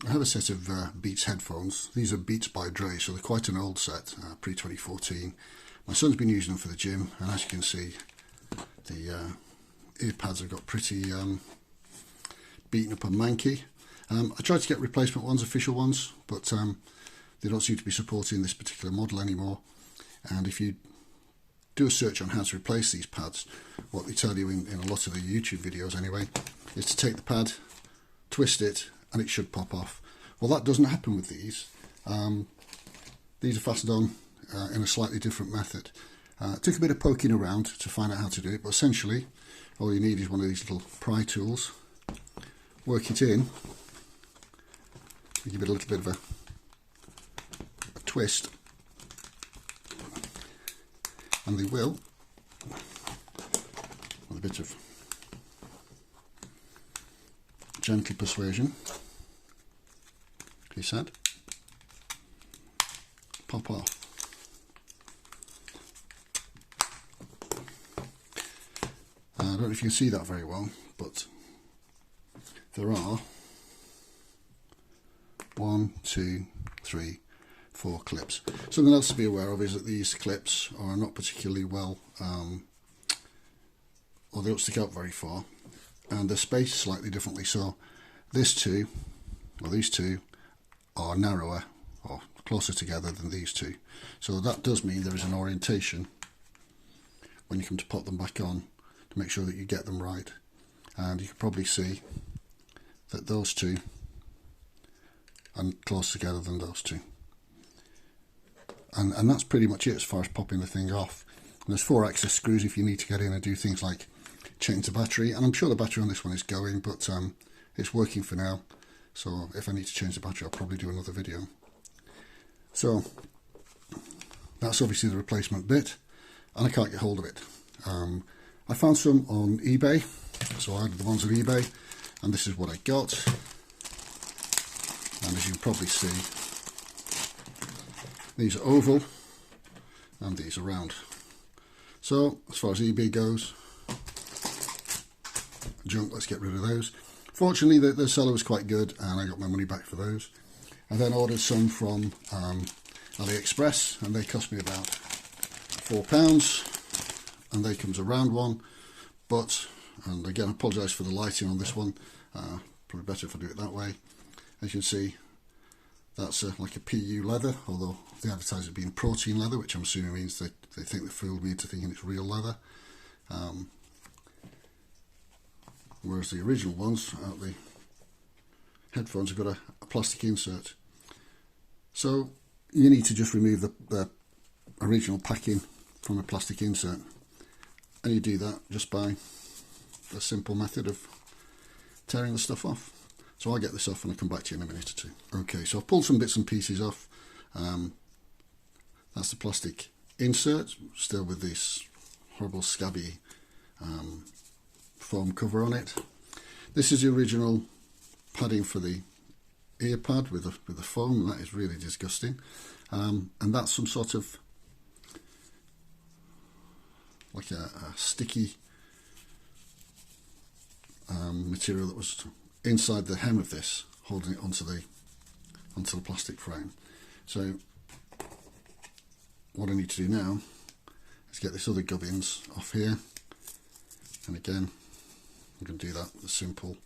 I have a set of Beats headphones. These are Beats by Dre, so they're quite an old set, pre-2014. My son's been using them for the gym, and as you can see, the earpads have got pretty beaten up and manky. I tried to get replacement ones, official ones, but they don't seem to be supporting this particular model anymore. And if you do a search on how to replace these pads, what they tell you in a lot of the YouTube videos anyway, is to take the pad, twist it, and it should pop off. Well, that doesn't happen with these. These are fastened on in a slightly different method. It took a bit of poking around to find out how to do it, but essentially all you need is one of these little pry tools. Work it in, give it a little bit of a twist, and they will, with a bit of gentle persuasion, he said, pop off. I don't know if you can see that very well, but there are 1, 2, 3, 4 clips. Something else to be aware of is that these clips are not particularly well, or they don't stick out very far, and they're spaced slightly differently. So these two are narrower or closer together than these two. So that does mean there is an orientation when you come to put them back on to make sure that you get them right. And you can probably see that those two are closer together than those two. And that's pretty much it as far as popping the thing off. And there's 4 access screws if you need to get in and do things like change the battery. And I'm sure the battery on this one is going, but it's working for now. So if I need to change the battery, I'll probably do another video. So that's obviously the replacement bit, and I can't get hold of it. I found some on eBay, so I ordered the ones on eBay, and this is what I got. And as you can probably see, these are oval and these are round. So as far as eBay goes, junk, let's get rid of those. Fortunately, the seller was quite good, and I got my money back for those. I then ordered some from AliExpress, and they cost me about £4, and they come as a round one. But, and again, I apologise for the lighting on this one, probably better if I do it that way. As you can see, that's like a PU leather, although they advertise it being protein leather, which I'm assuming means they think they fooled me into thinking it's real leather. Whereas the original ones, the headphones, have got a plastic insert. So you need to just remove the original packing from the plastic insert, and you do that just by a simple method of tearing the stuff off. So I'll get this off and I'll come back to you in a minute or two. Okay, so I've pulled some bits and pieces off. That's the plastic insert, still with this horrible scabby foam cover on it. This is the original padding for the ear pad with the foam. That is really disgusting. And that's some sort of like a sticky material that was inside the hem of this, holding it onto the plastic frame. So what I need to do now is get this other gubbins off here, and again I'm going to do that with simple,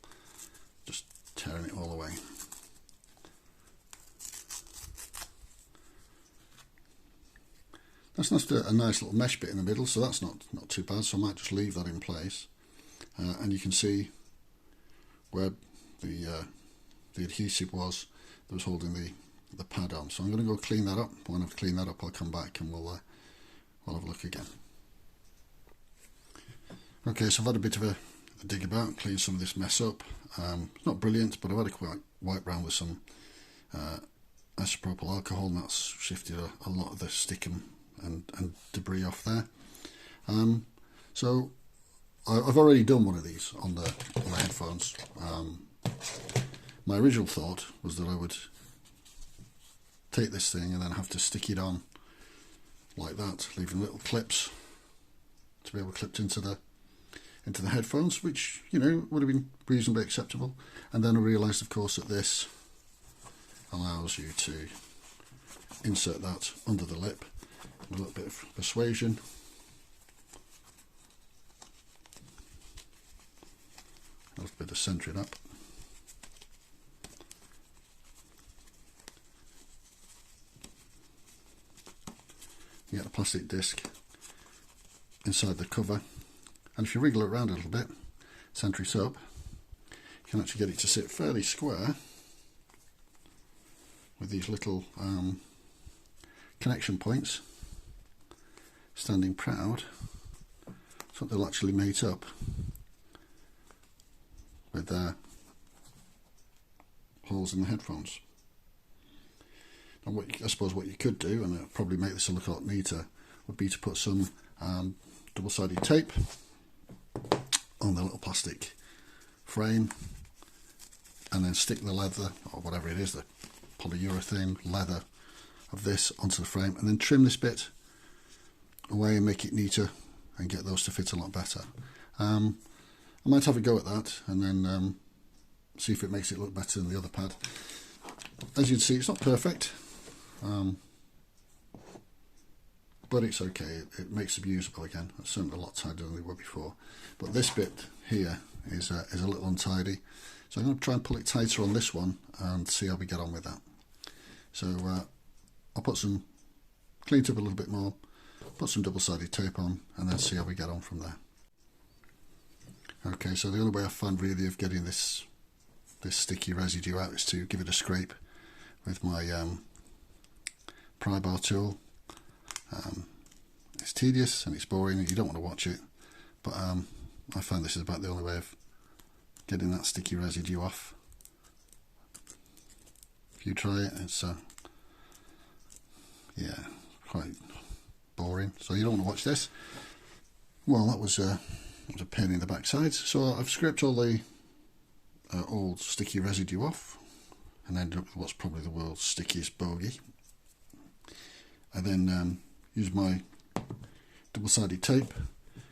just tearing it all away. That's just a nice little mesh bit in the middle, so that's not too bad, so I might just leave that in place. And you can see where the adhesive was that was holding the pad on. So I'm going to go clean that up. When I've cleaned that up, I'll come back and we'll have a look again. Okay, so I've had a bit of a dig about, clean some of this mess up. It's not brilliant, but I've had a quick wipe round with some isopropyl alcohol, and that's shifted a lot of the stick and debris off there. So I've already done one of these on the headphones. My original thought was that I would take this thing and then have to stick it on like that, leaving little clips to be able to clip into the headphones, which, you know, would have been reasonably acceptable. And then I realised, of course, that this allows you to insert that under the lip. A little bit of persuasion. A little bit of centering up. You get a plastic disc inside the cover, and if you wriggle it around a little bit, center it up, you can actually get it to sit fairly square with these little connection points standing proud, so they'll actually mate up with holes in the headphones. And I suppose what you could do, and it'll probably make this look a lot neater, would be to put some double-sided tape on the little plastic frame, and then stick the leather, or whatever it is, the polyurethane leather of this onto the frame, and then trim this bit away and make it neater and get those to fit a lot better. I might have a go at that and then see if it makes it look better than the other pad. As you can see, it's not perfect, but it's okay. It makes them usable again. It's certainly a lot tighter than they were before. But this bit here is a little untidy, so I'm going to try and pull it tighter on this one and see how we get on with that. So I'll put some, clean it up a little bit more, put some double-sided tape on, and then see how we get on from there. Okay, so the only way I found really of getting this sticky residue out is to give it a scrape with my pry bar tool. It's tedious and it's boring and you don't want to watch it, but I find this is about the only way of getting that sticky residue off. If you try it, it's yeah, quite boring, so you don't want to watch this. Well, that was a pain in the backside, so I've scraped all the old sticky residue off and ended up with what's probably the world's stickiest bogey. I then use my double-sided tape,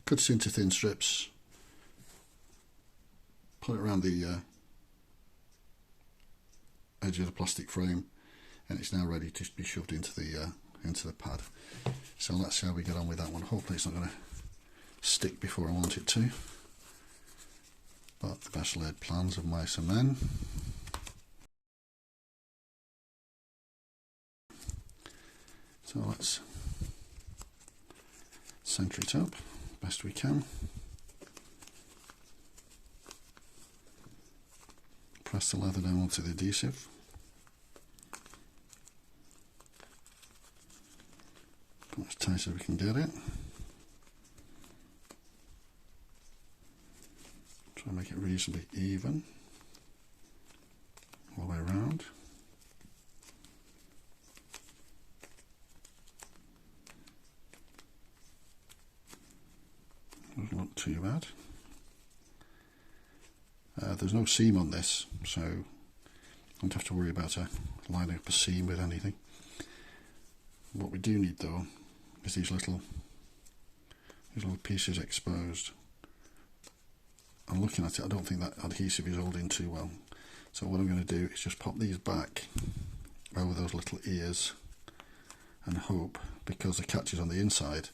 cut it into thin strips, put it around the edge of the plastic frame, and it's now ready to be shoved into the pad. So let's see how we get on with that one. Hopefully it's not going to stick before I want it to, but the best laid plans of mice and men. So let's centre it up best we can. Press the leather down onto the adhesive. Put it as tight as we can get it. Try and make it reasonably even all the way around. Doesn't look too bad. There's no seam on this, so I don't have to worry about lining up a seam with anything. What we do need though is these little pieces exposed. I'm looking at it, I don't think that adhesive is holding too well. So what I'm going to do is just pop these back over those little ears and hope, because the catch is on the inside,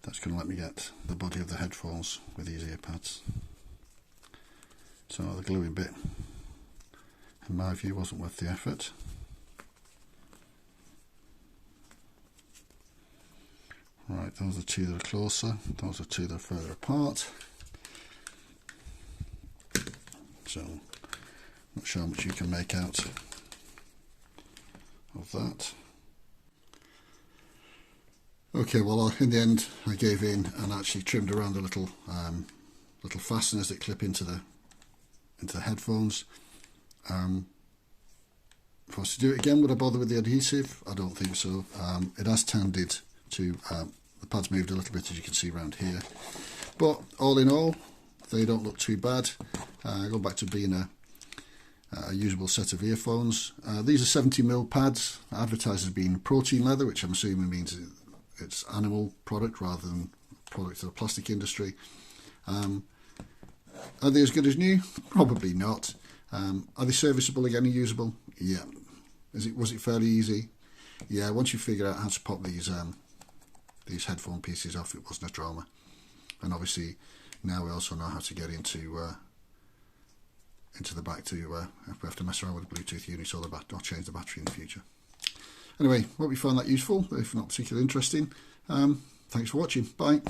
that's going to let me get the body of the headphones with these ear pads. So the gluing bit, in my view, wasn't worth the effort. Right, those are two that are closer, those are two that are further apart. So, not sure how much you can make out of that. Okay, well, in the end, I gave in and actually trimmed around the little fasteners that clip into the headphones. If I was to do it again, would I bother with the adhesive? I don't think so. It has tended to, the pad's moved a little bit, as you can see around here. But all in all, they don't look too bad. Go back to being a usable set of earphones. These are 70mm pads, advertised as being protein leather, which I'm assuming means it's animal product rather than product of the plastic industry. Are they as good as new? Probably not. Are they serviceable again and usable? Yeah. Was it fairly easy? Yeah, once you figure out how to pop these headphone pieces off, it wasn't a drama. And obviously now we also know how to get into the back to if we have to mess around with the Bluetooth units or change the battery in the future. Anyway, hope you found that useful, if not particularly interesting. Thanks for watching. Bye.